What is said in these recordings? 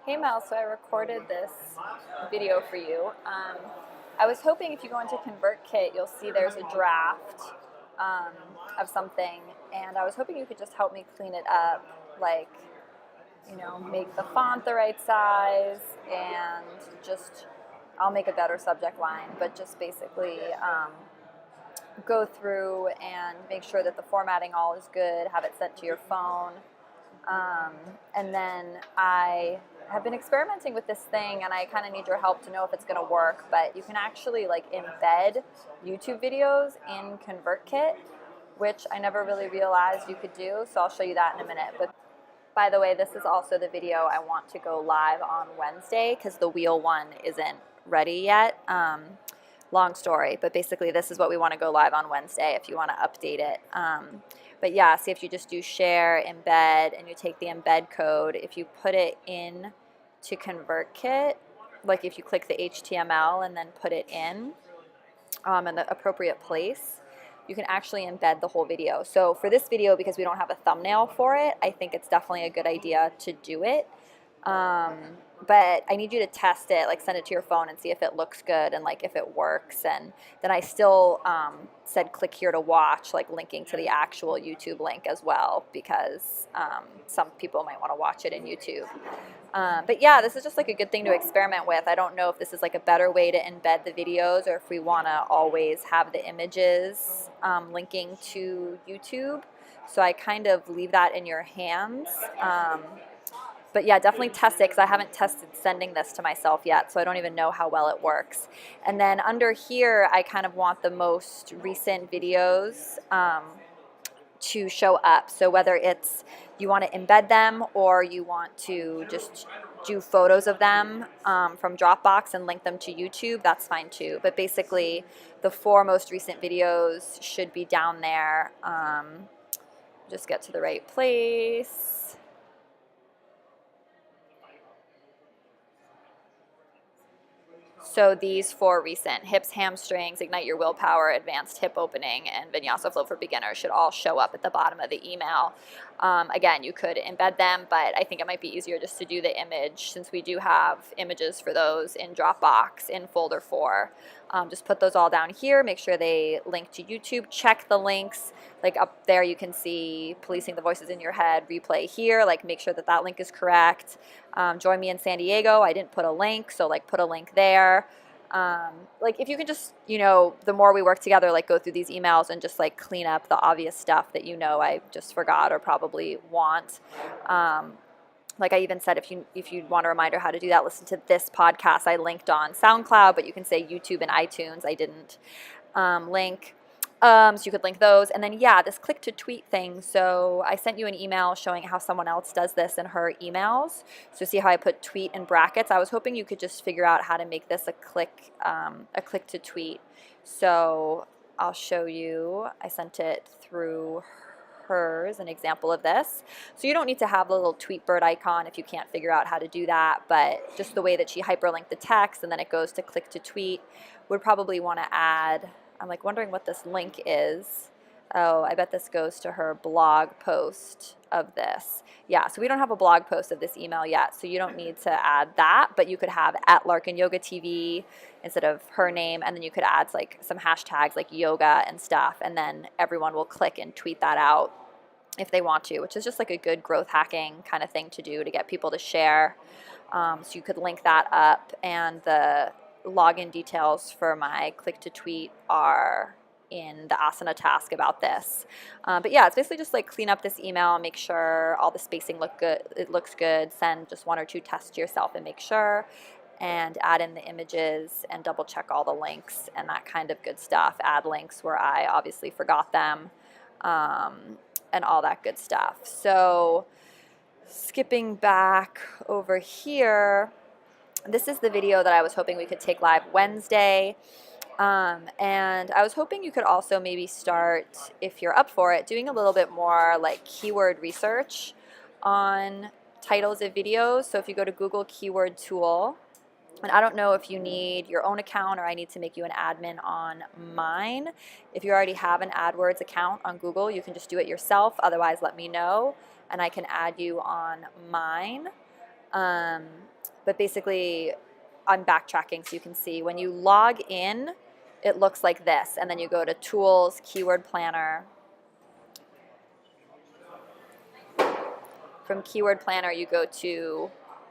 Hey Mel, so I recorded this video for you. I was hoping if you go into ConvertKit, you'll see there's a draft um, of something, and I was hoping you could just help me clean it up, like, make the font the right size, and just, I'll make a better subject line, but just basically go through and make sure that the formatting all is good, have it sent to your phone. Um, and then I have been experimenting with this thing, and I kind of need your help to know if it's going to work. But you can actually like embed YouTube videos in ConvertKit, which I never really realized you could do. So I'll show you that in a minute. But by the way, this is also the video I want to go live on Wednesday because the wheel one isn't ready yet. Long story, but basically this is what we want to go live on Wednesday if you want to update it. But yeah, see if you just do share, embed, and you take the embed code, if you put it in to ConvertKit, like if you click the HTML and then put it in the appropriate place, you can actually embed the whole video. So for this video, because we don't have a thumbnail for it, I think it's definitely a good idea to do it. But I need you to test it, like send it to your phone and see if it looks good and like if it works. And then I still said click here to watch, like linking to the actual YouTube link as well, because some people might want to watch it in YouTube. But yeah, this is just like a good thing to experiment with. I don't know if this is like a better way to embed the videos or if we want to always have the images linking to YouTube. So I kind of leave that in your hands. But yeah, definitely test it because I haven't tested sending this to myself yet, so I don't even know how well it works. And then under here, I kind of want the most recent videos to show up. So whether it's you want to embed them or you want to just do photos of them from Dropbox and link them to YouTube, that's fine too. But basically, the 4 most recent videos should be down there. Just get to the right place. So these 4 recent, hips, hamstrings, ignite your willpower, advanced hip opening, and vinyasa flow for beginners should all show up at the bottom of the email. Again, you could embed them, but I think it might be easier just to do the image since we do have images for those in Dropbox in folder 4. Just put those all down here, make sure they link to YouTube, check the links. Like up there you can see policing the voices in your head, replay here, like make sure that that link is correct. Join me in San Diego, I didn't put a link, so like put a link there. Like if you can just, the more we work together, like go through these emails and just like clean up the obvious stuff that I just forgot or probably want. Like I even said, if you want a reminder how to do that, listen to this podcast I linked on SoundCloud, but you can say YouTube and iTunes. I didn't link. So you could link those. And then, yeah, this click to tweet thing. So I sent you an email showing how someone else does this in her emails. So see how I put tweet in brackets? I was hoping you could just figure out how to make this a click to tweet. So I'll show you. I sent it through hers, an example of this. So you don't need to have the little tweet bird icon if you can't figure out how to do that, but just the way that she hyperlinked the text and then it goes to click to tweet, would probably want to add, I'm like wondering what this link is. Oh, I bet this goes to her blog post of this. Yeah, so we don't have a blog post of this email yet, so you don't need to add that, but you could have at Larkin Yoga TV instead of her name, and then you could add like some hashtags like yoga and stuff, and then everyone will click and tweet that out if they want to, which is just like a good growth hacking kind of thing to do to get people to share. So you could link that up, and the login details for my click to tweet are in the Asana task about this. But yeah, it's basically just like clean up this email, make sure all the spacing looks good, send just 1 or 2 tests to yourself and make sure, and add in the images and double check all the links and that kind of good stuff. Add links where I obviously forgot them, and all that good stuff. So skipping back over here, this is the video that I was hoping we could take live Wednesday. And I was hoping you could also maybe start, if you're up for it, doing a little bit more like keyword research on titles of videos. So if you go to Google Keyword Tool, and I don't know if you need your own account or I need to make you an admin on mine. If you already have an AdWords account on Google, you can just do it yourself. Otherwise, let me know and I can add you on mine. But basically, I'm backtracking so you can see. When you log in, it looks like this. And then you go to Tools, Keyword Planner. From Keyword Planner, you go to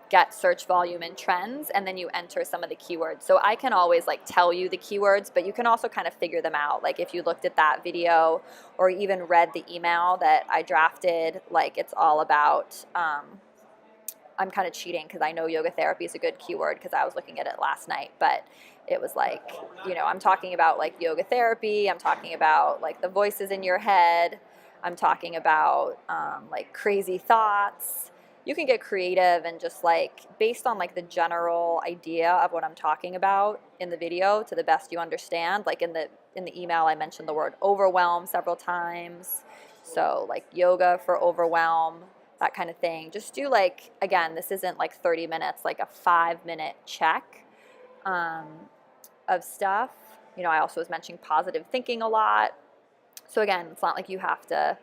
Get Search Volume and Trends, and then you enter some of the keywords. So I can always like tell you the keywords, but you can also kind of figure them out. Like if you looked at that video or even read the email that I drafted, like it's all about, I'm kind of cheating because I know yoga therapy is a good keyword because I was looking at it last night, but it was like, you know, I'm talking about like yoga therapy, I'm talking about like the voices in your head, I'm talking about like crazy thoughts. You can get creative and just like based on like the general idea of what I'm talking about in the video to the best you understand. Like in the email I mentioned the word overwhelm several times. So like yoga for overwhelm, that kind of thing. Just do like, again, this isn't like 30 minutes, like a 5-minute check of stuff. You know, I also was mentioning positive thinking a lot. So again, it's not like you have to,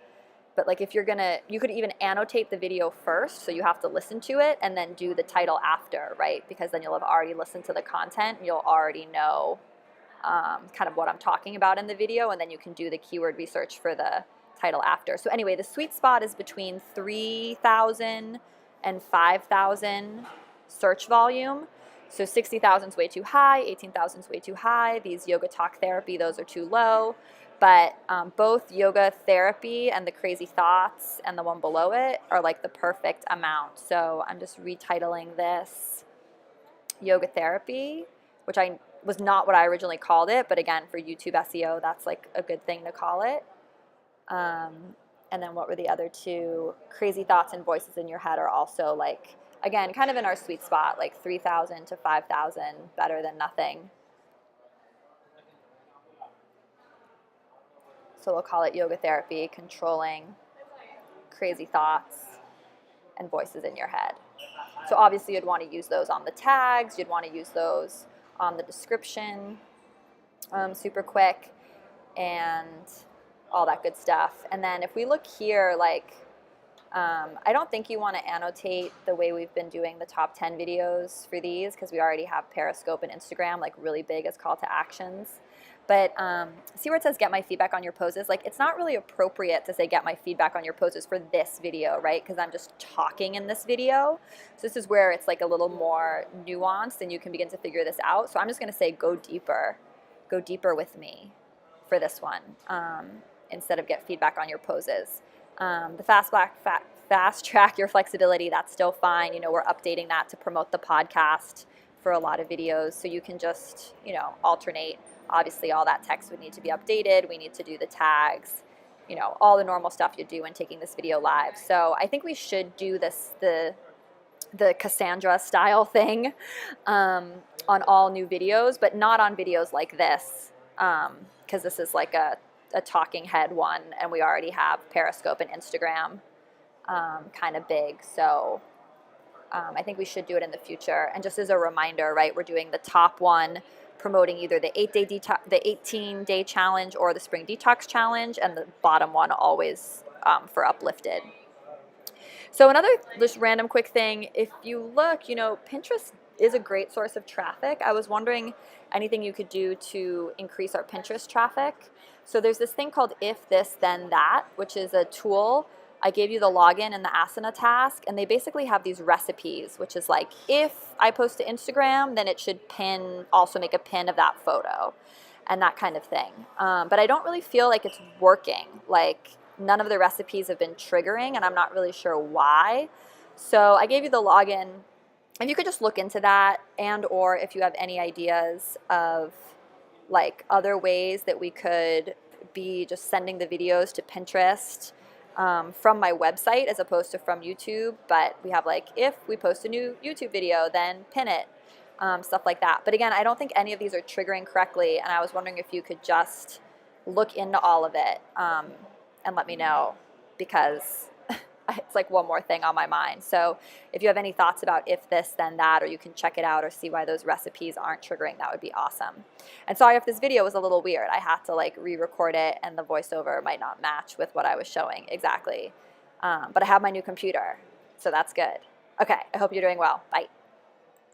but like if you're gonna, you could even annotate the video first, so you have to listen to it and then do the title after, right? Because then you'll have already listened to the content and you'll already know kind of what I'm talking about in the video, and then you can do the keyword research for the title after. So anyway, the sweet spot is between 3,000 and 5,000 search volume. So 60,000 is way too high, 18,000 is way too high. These yoga talk therapy, those are too low. But both yoga therapy and the crazy thoughts and the one below it are like the perfect amount. So I'm just retitling this yoga therapy, which was not what I originally called it, but again, for YouTube SEO, that's like a good thing to call it. And then what were the other two? Crazy thoughts and voices in your head are also like, again, kind of in our sweet spot, like 3,000 to 5,000, better than nothing. So we'll call it yoga therapy, controlling crazy thoughts and voices in your head. So obviously you'd want to use those on the tags, you'd want to use those on the description, super quick, and all that good stuff. And then if we look here, like, I don't think you want to annotate the way we've been doing the top 10 videos for these because we already have Periscope and Instagram like really big as call to actions. But see where it says get my feedback on your poses? Like it's not really appropriate to say get my feedback on your poses for this video, right? Because I'm just talking in this video. So this is where it's like a little more nuanced and you can begin to figure this out. So I'm just going to say go deeper with me for this one instead of get feedback on your poses. The fast track your flexibility, that's still fine. You know, we're updating that to promote the podcast for a lot of videos. So you can just, you know, alternate. Obviously, all that text would need to be updated. We need to do the tags, you know, all the normal stuff you do when taking this video live. So I think we should do this, the Cassandra style thing on all new videos, but not on videos like this because this is like a talking head one, and we already have Periscope and Instagram kind of big. So I think we should do it in the future. And just as a reminder, right, we're doing the top one promoting either the 18-day challenge or the spring detox challenge, and the bottom one always for uplifted. So another just random quick thing, if you look, you know, Pinterest is a great source of traffic. I was wondering anything you could do to increase our Pinterest traffic. So there's this thing called If This Then That, which is a tool. I gave you the login and the asana task, and they basically have these recipes, which is like, if I post to Instagram, then it should also make a pin of that photo and that kind of thing. But I don't really feel like it's working. Like none of the recipes have been triggering, and I'm not really sure why. So I gave you the login. If you could just look into that, and or if you have any ideas of like other ways that we could be just sending the videos to Pinterest from my website as opposed to from YouTube. But we have like, if we post a new YouTube video, then pin it, stuff like that. But again, I don't think any of these are triggering correctly, and I was wondering if you could just look into all of it and let me know, because it's like one more thing on my mind. So if you have any thoughts about If This Then That, or you can check it out or see why those recipes aren't triggering, that would be awesome. And sorry if this video was a little weird. I had to like re-record it, and the voiceover might not match with what I was showing exactly. But I have my new computer, so that's good. Okay, I hope you're doing well. Bye.